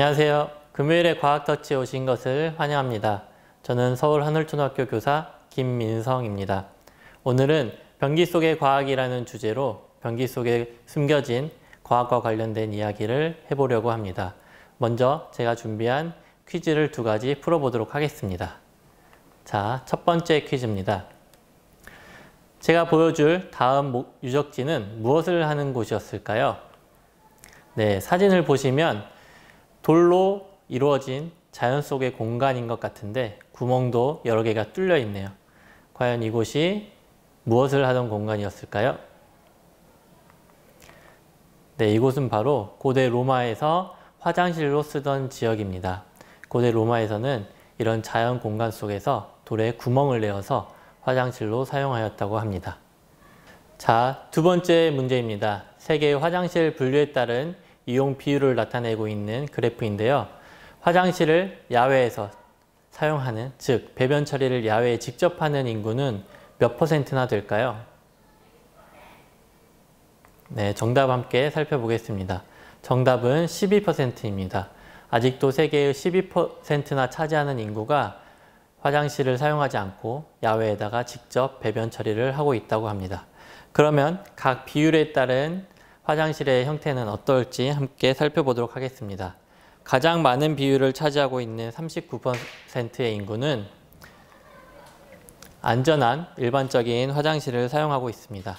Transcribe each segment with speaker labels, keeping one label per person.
Speaker 1: 안녕하세요. 금요일에 과학터치에 오신 것을 환영합니다. 저는 서울 하늘초등학교 교사 김민성입니다. 오늘은 변기 속의 과학이라는 주제로 변기 속에 숨겨진 과학과 관련된 이야기를 해보려고 합니다. 먼저 제가 준비한 퀴즈를 두 가지 풀어보도록 하겠습니다. 자, 첫 번째 퀴즈입니다. 제가 보여줄 다음 유적지는 무엇을 하는 곳이었을까요? 네, 사진을 보시면 돌로 이루어진 자연 속의 공간인 것 같은데 구멍도 여러 개가 뚫려 있네요. 과연 이곳이 무엇을 하던 공간이었을까요? 네, 이곳은 바로 고대 로마에서 화장실로 쓰던 지역입니다. 고대 로마에서는 이런 자연 공간 속에서 돌에 구멍을 내어서 화장실로 사용하였다고 합니다. 자, 두 번째 문제입니다. 세계의 화장실 분류에 따른 이용 비율을 나타내고 있는 그래프인데요. 화장실을 야외에서 사용하는, 즉 배변 처리를 야외에 직접 하는 인구는 몇 %나 될까요? 네, 정답 함께 살펴보겠습니다. 정답은 12%입니다. 아직도 세계의 12%나 차지하는 인구가 화장실을 사용하지 않고 야외에다가 직접 배변 처리를 하고 있다고 합니다. 그러면 각 비율에 따른 화장실의 형태는 어떨지 함께 살펴보도록 하겠습니다. 가장 많은 비율을 차지하고 있는 39%의 인구는 안전한 일반적인 화장실을 사용하고 있습니다.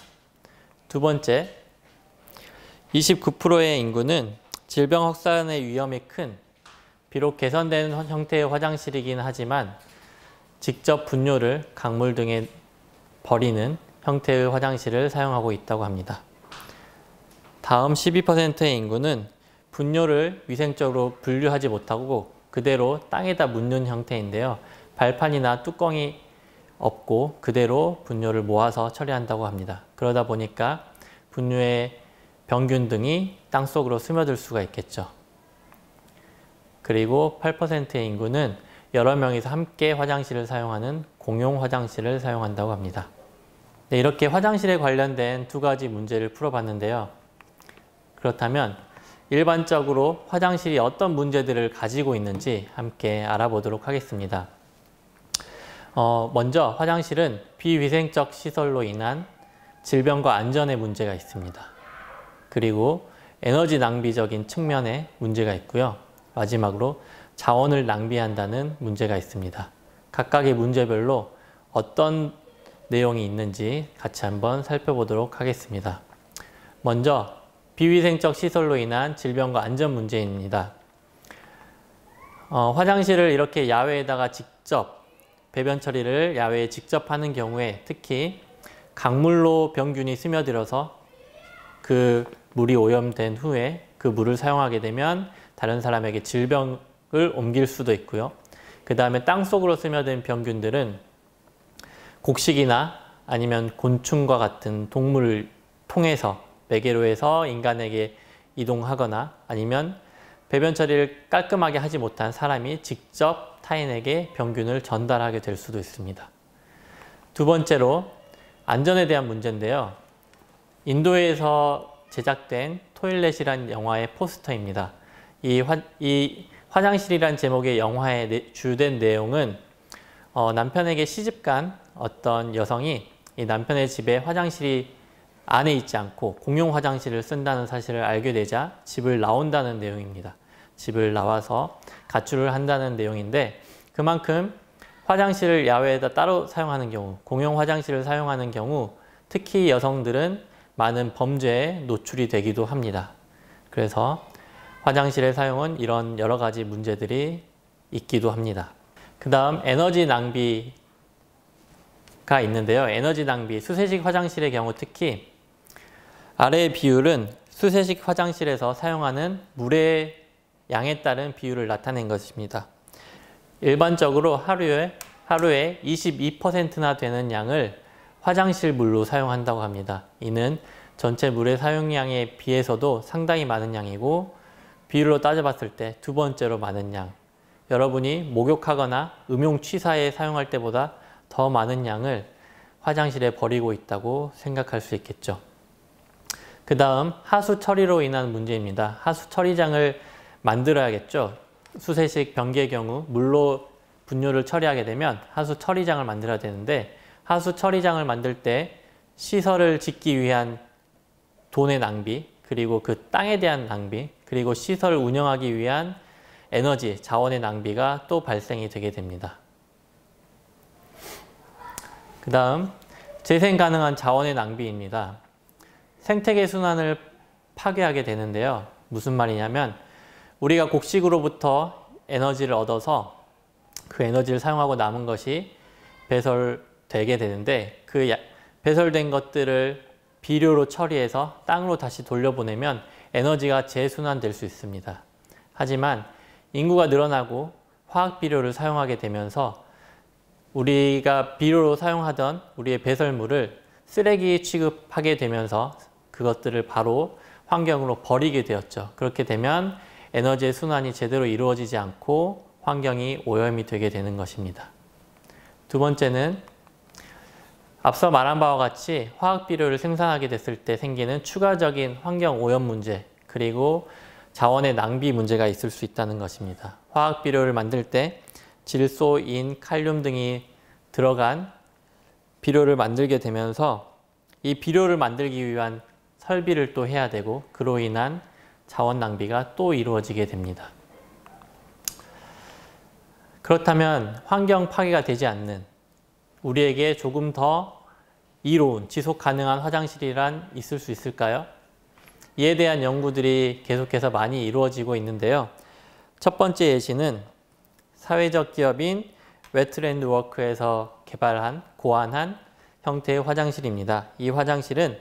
Speaker 1: 두 번째, 29%의 인구는 질병 확산의 위험이 큰, 비록 개선된 형태의 화장실이긴 하지만 직접 분뇨를 강물 등에 버리는 형태의 화장실을 사용하고 있다고 합니다. 다음 12%의 인구는 분뇨를 위생적으로 분류하지 못하고 그대로 땅에다 묻는 형태인데요. 발판이나 뚜껑이 없고 그대로 분뇨를 모아서 처리한다고 합니다. 그러다 보니까 분뇨의 병균 등이 땅속으로 스며들 수가 있겠죠. 그리고 8%의 인구는 여러 명이서 함께 화장실을 사용하는 공용 화장실을 사용한다고 합니다. 네, 이렇게 화장실에 관련된 두 가지 문제를 풀어봤는데요. 그렇다면 일반적으로 화장실이 어떤 문제들을 가지고 있는지 함께 알아보도록 하겠습니다. 먼저 화장실은 비위생적 시설로 인한 질병과 안전의 문제가 있습니다. 그리고 에너지 낭비적인 측면에 문제가 있고요. 마지막으로 자원을 낭비한다는 문제가 있습니다. 각각의 문제별로 어떤 내용이 있는지 같이 한번 살펴보도록 하겠습니다. 먼저 비위생적 시설로 인한 질병과 안전 문제입니다. 화장실을 이렇게 야외에다가 직접 배변 처리를 야외에 직접 하는 경우에 특히 강물로 병균이 스며들어서 그 물이 오염된 후에 그 물을 사용하게 되면 다른 사람에게 질병을 옮길 수도 있고요. 그 다음에 땅속으로 스며든 병균들은 곡식이나 아니면 곤충과 같은 동물을 통해서 매개로 해서 인간에게 이동하거나 아니면 배변 처리를 깔끔하게 하지 못한 사람이 직접 타인에게 병균을 전달하게 될 수도 있습니다. 두 번째로 안전에 대한 문제인데요. 인도에서 제작된 토일렛이란 영화의 포스터입니다. 이 화장실이란 제목의 영화의 주된 내용은 남편에게 시집간 어떤 여성이 이 남편의 집에 화장실이 안에 있지 않고 공용 화장실을 쓴다는 사실을 알게 되자 집을 나온다는 내용입니다. 집을 나와서 가출을 한다는 내용인데 그만큼 화장실을 야외에다 따로 사용하는 경우, 공용 화장실을 사용하는 경우 특히 여성들은 많은 범죄에 노출이 되기도 합니다. 그래서 화장실의 사용은 이런 여러 가지 문제들이 있기도 합니다. 그 다음 에너지 낭비가 있는데요. 에너지 낭비, 수세식 화장실의 경우 특히 아래의 비율은 수세식 화장실에서 사용하는 물의 양에 따른 비율을 나타낸 것입니다. 일반적으로 하루에 22%나 되는 양을 화장실 물로 사용한다고 합니다. 이는 전체 물의 사용량에 비해서도 상당히 많은 양이고 비율로 따져봤을 때 두 번째로 많은 양. 여러분이 목욕하거나 음용 취사에 사용할 때보다 더 많은 양을 화장실에 버리고 있다고 생각할 수 있겠죠. 그 다음 하수 처리로 인한 문제입니다. 하수 처리장을 만들어야겠죠. 수세식 변기의 경우 물로 분뇨를 처리하게 되면 하수 처리장을 만들어야 되는데, 하수 처리장을 만들 때 시설을 짓기 위한 돈의 낭비, 그리고 그 땅에 대한 낭비, 그리고 시설을 운영하기 위한 에너지, 자원의 낭비가 또 발생이 되게 됩니다. 그 다음 재생 가능한 자원의 낭비입니다. 생태계 순환을 파괴하게 되는데요. 무슨 말이냐면, 우리가 곡식으로부터 에너지를 얻어서 그 에너지를 사용하고 남은 것이 배설되게 되는데, 그 배설된 것들을 비료로 처리해서 땅으로 다시 돌려보내면 에너지가 재순환될 수 있습니다. 하지만 인구가 늘어나고 화학 비료를 사용하게 되면서 우리가 비료로 사용하던 우리의 배설물을 쓰레기 취급하게 되면서 그것들을 바로 환경으로 버리게 되었죠. 그렇게 되면 에너지의 순환이 제대로 이루어지지 않고 환경이 오염이 되게 되는 것입니다. 두 번째는 앞서 말한 바와 같이 화학 비료를 생산하게 됐을 때 생기는 추가적인 환경 오염 문제, 그리고 자원의 낭비 문제가 있을 수 있다는 것입니다. 화학 비료를 만들 때 질소, 인, 칼륨 등이 들어간 비료를 만들게 되면서 이 비료를 만들기 위한 설비를 또 해야 되고, 그로 인한 자원 낭비가 또 이루어지게 됩니다. 그렇다면 환경 파괴가 되지 않는, 우리에게 조금 더 이로운 지속 가능한 화장실이란 있을 수 있을까요? 이에 대한 연구들이 계속해서 많이 이루어지고 있는데요. 첫 번째 예시는 사회적 기업인 웨트랜드워크에서 고안한 형태의 화장실입니다. 이 화장실은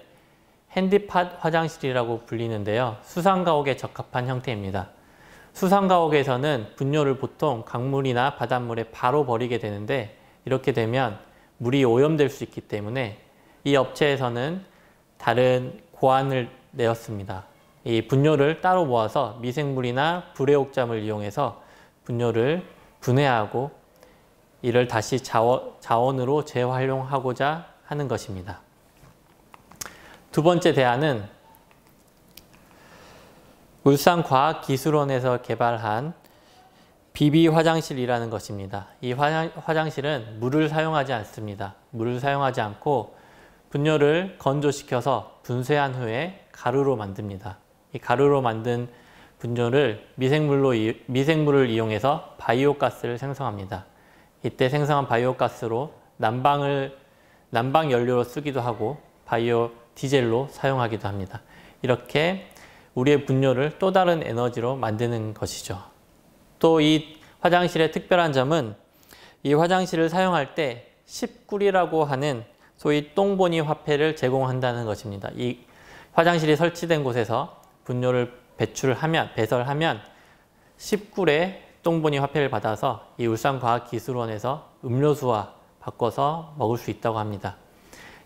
Speaker 1: 핸디팟 화장실이라고 불리는데요. 수상가옥에 적합한 형태입니다. 수상가옥에서는 분뇨를 보통 강물이나 바닷물에 바로 버리게 되는데, 이렇게 되면 물이 오염될 수 있기 때문에 이 업체에서는 다른 고안을 내었습니다. 이 분뇨를 따로 모아서 미생물이나 불의옥잠을 이용해서 분뇨를 분해하고 이를 다시 자원으로 재활용하고자 하는 것입니다. 두 번째 대안은 울산과학기술원에서 개발한 비비 화장실이라는 것입니다. 이 화장실은 물을 사용하지 않습니다. 물을 사용하지 않고 분뇨를 건조시켜서 분쇄한 후에 가루로 만듭니다. 이 가루로 만든 분뇨를 미생물을 이용해서 바이오가스를 생성합니다. 이때 생성한 바이오가스로 난방 연료로 쓰기도 하고 바이오 디젤로 사용하기도 합니다. 이렇게 우리의 분뇨를 또 다른 에너지로 만드는 것이죠. 또 이 화장실의 특별한 점은 이 화장실을 사용할 때 10꿀이라고 하는 소위 똥보니 화폐를 제공한다는 것입니다. 이 화장실이 설치된 곳에서 분뇨를 배설하면 10꿀의 똥보니 화폐를 받아서 이 울산과학기술원에서 음료수와 바꿔서 먹을 수 있다고 합니다.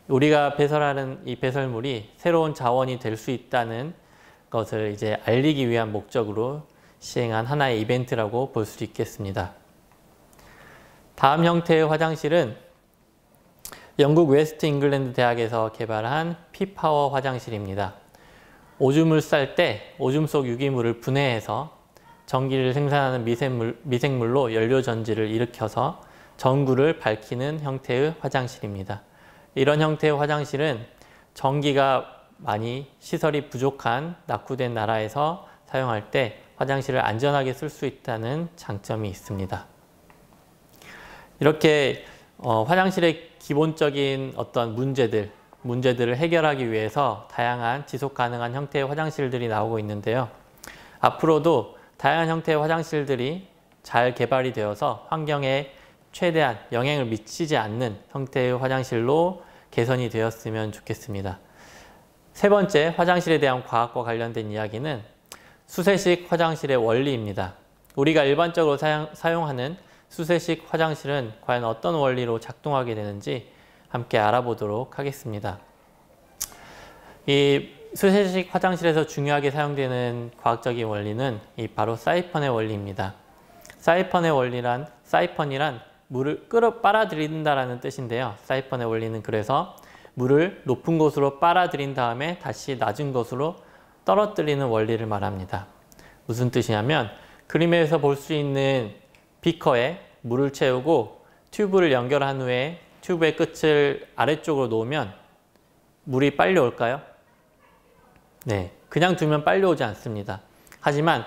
Speaker 1: 우리가 배설하는 이 배설물이 새로운 자원이 될 수 있다는 것을 이제 알리기 위한 목적으로 시행한 하나의 이벤트라고 볼 수 있겠습니다. 다음 형태의 화장실은 영국 웨스트 잉글랜드 대학에서 개발한 피파워 화장실입니다. 오줌을 쌀 때 오줌 속 유기물을 분해해서 전기를 생산하는 미생물로 연료 전지를 일으켜서 전구를 밝히는 형태의 화장실입니다. 이런 형태의 화장실은 전기가 많이 시설이 부족한 낙후된 나라에서 사용할 때 화장실을 안전하게 쓸 수 있다는 장점이 있습니다. 이렇게 화장실의 기본적인 어떤 문제들을 해결하기 위해서 다양한 지속 가능한 형태의 화장실들이 나오고 있는데요. 앞으로도 다양한 형태의 화장실들이 잘 개발이 되어서 환경에 최대한 영향을 미치지 않는 형태의 화장실로 개선이 되었으면 좋겠습니다. 세 번째, 화장실에 대한 과학과 관련된 이야기는 수세식 화장실의 원리입니다. 우리가 일반적으로 사용하는 수세식 화장실은 과연 어떤 원리로 작동하게 되는지 함께 알아보도록 하겠습니다. 이 수세식 화장실에서 중요하게 사용되는 과학적인 원리는 바로 사이펀의 원리입니다. 사이펀이란 물을 빨아들인다라는 뜻인데요. 사이펀의 원리는 그래서 물을 높은 곳으로 빨아들인 다음에 다시 낮은 곳으로 떨어뜨리는 원리를 말합니다. 무슨 뜻이냐면 그림에서 볼 수 있는 비커에 물을 채우고 튜브를 연결한 후에 튜브의 끝을 아래쪽으로 놓으면 물이 빨리 올까요? 네, 그냥 두면 빨리 오지 않습니다. 하지만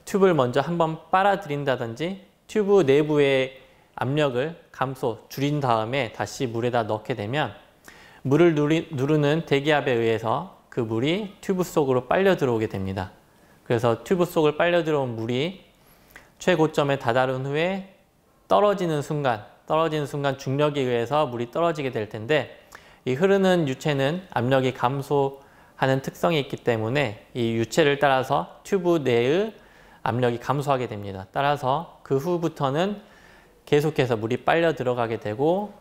Speaker 1: 튜브를 먼저 한번 빨아들인다든지 튜브 내부의 압력을 줄인 다음에 다시 물에다 넣게 되면 물을 누르는 대기압에 의해서 그 물이 튜브 속으로 빨려 들어오게 됩니다. 그래서 튜브 속을 빨려 들어온 물이 최고점에 다다른 후에 떨어지는 순간 중력에 의해서 물이 떨어지게 될 텐데, 이 흐르는 유체는 압력이 감소하는 특성이 있기 때문에 이 유체를 따라서 튜브 내의 압력이 감소하게 됩니다. 따라서 그 후부터는 계속해서 물이 빨려 들어가게 되고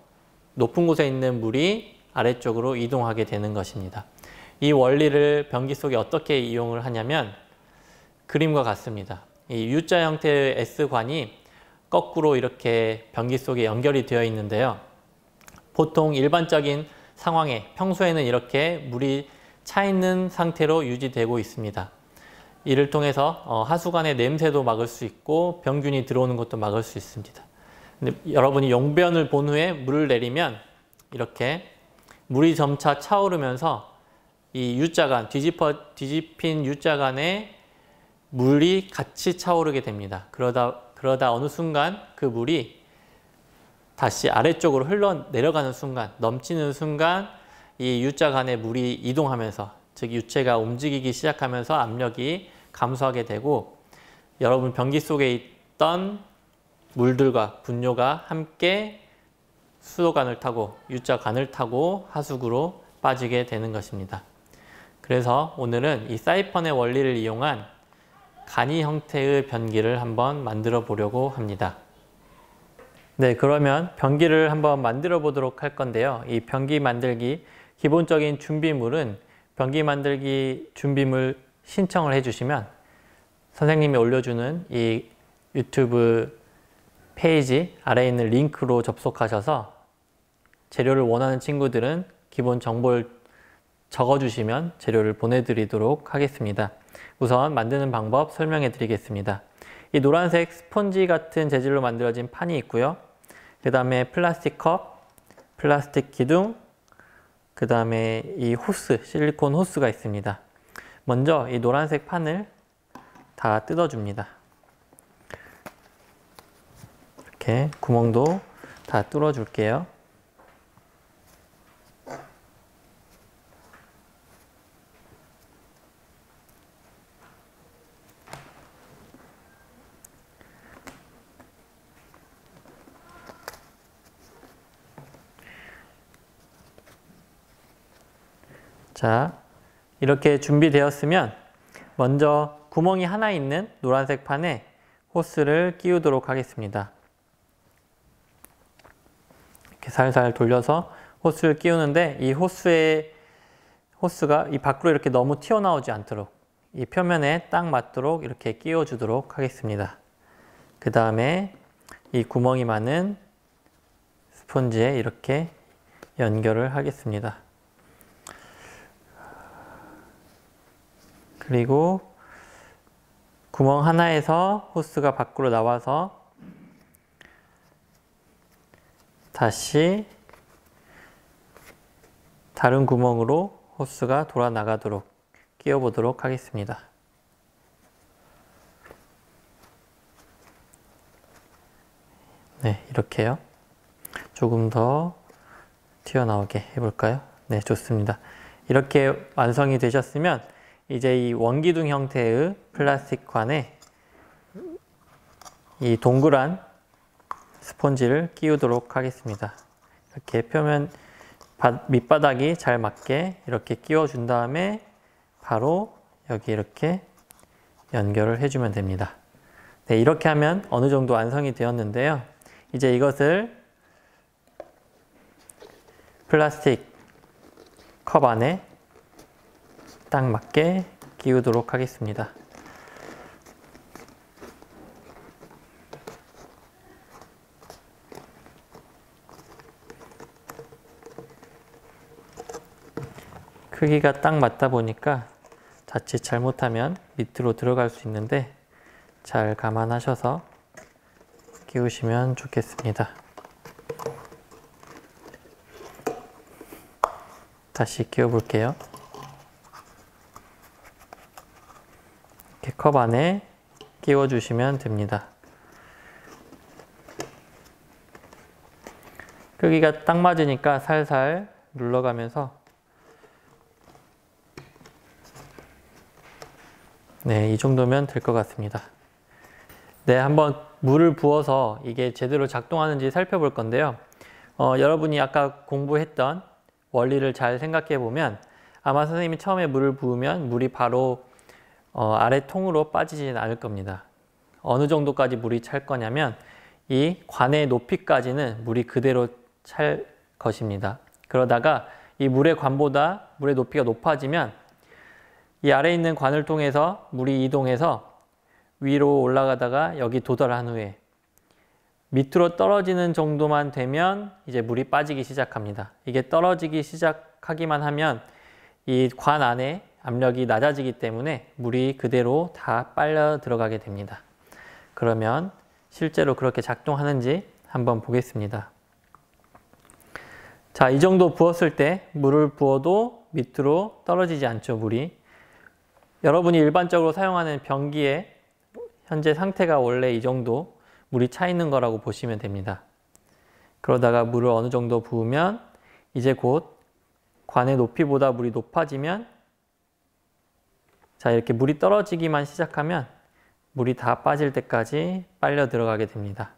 Speaker 1: 높은 곳에 있는 물이 아래쪽으로 이동하게 되는 것입니다. 이 원리를 변기 속에 어떻게 이용을 하냐면 그림과 같습니다. 이 U자 형태의 S관이 거꾸로 이렇게 변기 속에 연결이 되어 있는데요. 보통 일반적인 상황에 평소에는 이렇게 물이 차 있는 상태로 유지되고 있습니다. 이를 통해서 하수관의 냄새도 막을 수 있고 병균이 들어오는 것도 막을 수 있습니다. 근데 여러분이 용변을 본 후에 물을 내리면 이렇게 물이 점차 차오르면서 이 U자간, 뒤집힌 U자간에 물이 같이 차오르게 됩니다. 그러다 어느 순간 그 물이 다시 아래쪽으로 흘러내려가는 순간, 넘치는 순간 이 U자간에 물이 이동하면서, 즉 유체가 움직이기 시작하면서 압력이 감소하게 되고 여러분 변기 속에 있던 물들과 분뇨가 함께 수도관을 타고 U자간을 타고 하수구로 빠지게 되는 것입니다. 그래서 오늘은 이 사이펀의 원리를 이용한 간이 형태의 변기를 한번 만들어 보려고 합니다. 네, 그러면 변기를 한번 만들어 보도록 할 건데요. 이 변기 만들기 기본적인 준비물은 변기 만들기 준비물 신청을 해주시면 선생님이 올려주는 이 유튜브 페이지 아래에 있는 링크로 접속하셔서 재료를 원하는 친구들은 기본 정보를 적어주시면 재료를 보내드리도록 하겠습니다. 우선 만드는 방법 설명해 드리겠습니다. 이 노란색 스펀지 같은 재질로 만들어진 판이 있고요. 그 다음에 플라스틱 컵, 플라스틱 기둥, 그 다음에 이 호스, 실리콘 호스가 있습니다. 먼저 이 노란색 판을 다 뜯어줍니다. 이렇게 구멍도 다 뚫어줄게요. 자, 이렇게 준비되었으면 먼저 구멍이 하나 있는 노란색 판에 호스를 끼우도록 하겠습니다. 이렇게 살살 돌려서 호스를 끼우는데 이 호스가 이 밖으로 이렇게 너무 튀어나오지 않도록 이 표면에 딱 맞도록 이렇게 끼워주도록 하겠습니다. 그 다음에 이 구멍이 많은 스펀지에 이렇게 연결을 하겠습니다. 그리고 구멍 하나에서 호스가 밖으로 나와서 다시 다른 구멍으로 호스가 돌아 나가도록 끼워 보도록 하겠습니다. 네, 이렇게요. 조금 더 튀어나오게 해볼까요? 네, 좋습니다. 이렇게 완성이 되셨으면 이제 이 원기둥 형태의 플라스틱 관에 이 동그란 스펀지를 끼우도록 하겠습니다. 이렇게 표면 밑바닥이 잘 맞게 이렇게 끼워준 다음에 바로 여기 이렇게 연결을 해주면 됩니다. 네, 이렇게 하면 어느 정도 완성이 되었는데요. 이제 이것을 플라스틱 컵 안에 딱 맞게 끼우도록 하겠습니다. 크기가 딱 맞다 보니까 자칫 잘못하면 밑으로 들어갈 수 있는데 잘 감안하셔서 끼우시면 좋겠습니다. 다시 끼워 볼게요. 이렇게 컵 안에 끼워 주시면 됩니다. 크기가 딱 맞으니까 살살 눌러가면서 네, 이 정도면 될 것 같습니다. 네, 한번 물을 부어서 이게 제대로 작동하는지 살펴볼 건데요. 여러분이 아까 공부했던 원리를 잘 생각해 보면 아마 선생님이 처음에 물을 부으면 물이 바로 아래 통으로 빠지지는 않을 겁니다. 어느 정도까지 물이 찰 거냐면 이 관의 높이까지는 물이 그대로 찰 것입니다. 그러다가 이 물의 관보다 물의 높이가 높아지면 이 아래에 있는 관을 통해서 물이 이동해서 위로 올라가다가 여기 도달한 후에 밑으로 떨어지는 정도만 되면 이제 물이 빠지기 시작합니다. 이게 떨어지기 시작하기만 하면 이 관 안에 압력이 낮아지기 때문에 물이 그대로 다 빨려 들어가게 됩니다. 그러면 실제로 그렇게 작동하는지 한번 보겠습니다. 자, 이 정도 부었을 때 물을 부어도 밑으로 떨어지지 않죠, 물이. 여러분이 일반적으로 사용하는 변기의 현재 상태가 원래 이 정도 물이 차 있는 거라고 보시면 됩니다. 그러다가 물을 어느 정도 부으면 이제 곧 관의 높이보다 물이 높아지면 자, 이렇게 물이 떨어지기만 시작하면 물이 다 빠질 때까지 빨려 들어가게 됩니다.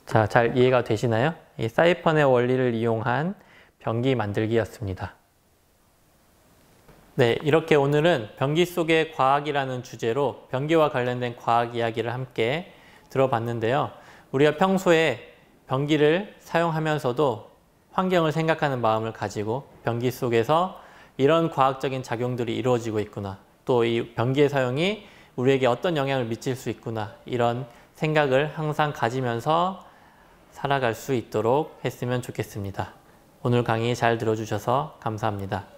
Speaker 1: 자, 잘 이해가 되시나요? 이 사이펀의 원리를 이용한 변기 만들기였습니다. 네, 이렇게 오늘은 변기 속의 과학이라는 주제로 변기와 관련된 과학 이야기를 함께 들어봤는데요. 우리가 평소에 변기를 사용하면서도 환경을 생각하는 마음을 가지고 변기 속에서 이런 과학적인 작용들이 이루어지고 있구나. 또 이 변기의 사용이 우리에게 어떤 영향을 미칠 수 있구나. 이런 생각을 항상 가지면서 살아갈 수 있도록 했으면 좋겠습니다. 오늘 강의 잘 들어주셔서 감사합니다.